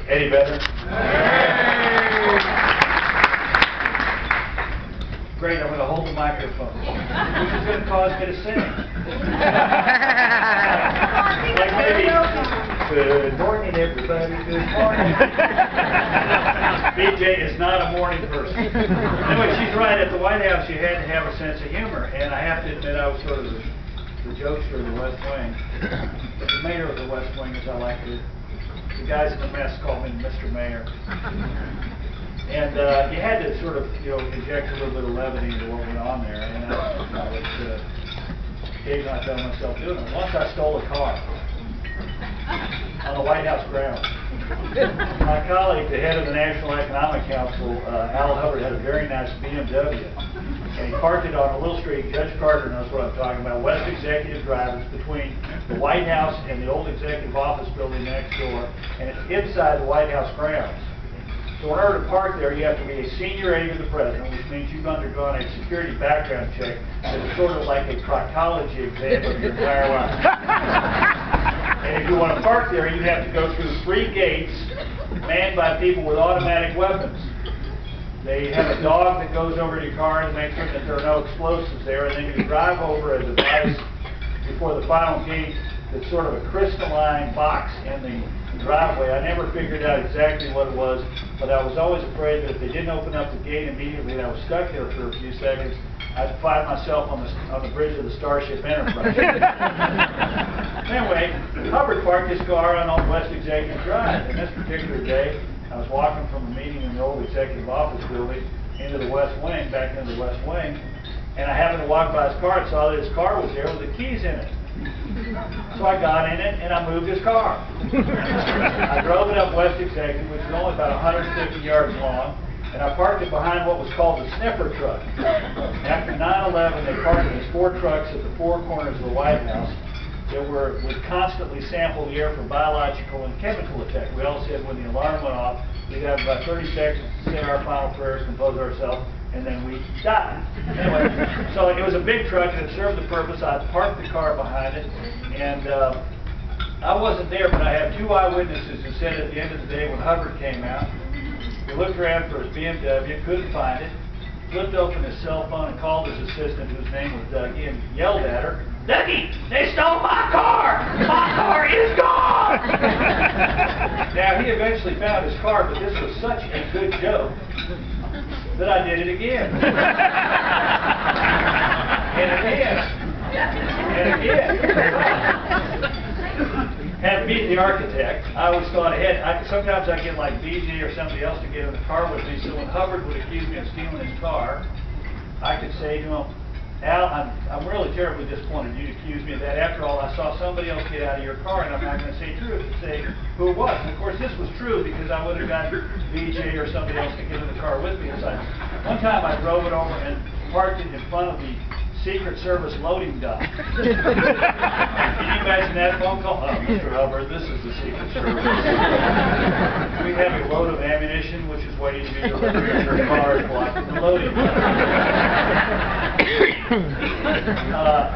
Any better? Great, I'm going to hold the microphone, which is going to cause me to sing. Like maybe, good morning everybody, good morning. BJ is not a morning person. Anyway, she's right, at the White House you had to have a sense of humor, and I have to admit I was sort of the jokester of the West Wing. But the mayor of the West Wing, as I like to, the guys in the mess call me Mr. Mayor. And you had to sort of, inject a little bit of levity into what went on there. And occasionally I found myself doing it. Once I stole a car on the White House grounds. My colleague, the head of the National Economic Council, Al Hubbard, had a very nice BMW. And he parked it on a little street. Judge Carter knows what I'm talking about. West Executive Drive. It's between the White House and the old Executive Office building next door. And it's inside the White House grounds. So in order to park there, you have to be a senior aide of the president, which means you've undergone a security background check that is sort of like a proctology exam of your entire life. And if you want to park there, you have to go through 3 gates manned by people with automatic weapons. They have a dog that goes over to your car and makes sure that there are no explosives there, and then you drive over a device before the final gate that's sort of a crystalline box in the driveway. I never figured out exactly what it was, but I was always afraid that if they didn't open up the gate immediately and I was stuck there for a few seconds, I'd find myself on the bridge of the Starship Enterprise. Anyway, Hubbard parked his car on Old West Executive Drive, and this particular day, I was walking from a meeting in the old Executive Office building into the West Wing, back into the West Wing, and I happened to walk by his car and saw that his car was there with the keys in it. So I got in it and I moved his car. I drove it up West Executive, which is only about 150 yards long, and I parked it behind what was called the sniffer truck. After 9/11, they parked these 4 trucks at the 4 corners of the White House that would constantly sample the air for biological and chemical attack. We all said when the alarm went off, we'd have about 30 seconds to say our final prayers, compose ourselves, and then we died. Anyway, so it was a big truck and it served the purpose. I parked the car behind it, and I wasn't there, but I have 2 eyewitnesses who said at the end of the day when Hubbard came out, he looked around for his BMW, couldn't find it, flipped open his cell phone and called his assistant, whose name was Dougie, and yelled at her, "Dougie, they stole my car! My car is gone!" Now, he eventually found his car, but this was such a good joke that I did it again. And again. Had beat the architect. I always thought ahead. Sometimes I get like BJ or somebody else to get in the car with me, so when Hubbard would accuse me of stealing his car, I could say to him, "Al, I'm really terribly disappointed you'd accuse me of that. After all, I saw somebody else get out of your car, and I'm not going to say true to say who it was." And of course, this was true because I would have got BJ or somebody else to get in the car with me. One time I drove it over and parked it in front of the Secret Service loading dock. Can you imagine that phone call? "Oh, Mr. Hubbard, this is the Secret Service. We have a load of ammunition which is waiting to be delivered in your car and blocking the loading dock."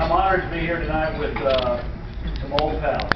I'm honored to be here tonight with some old pals.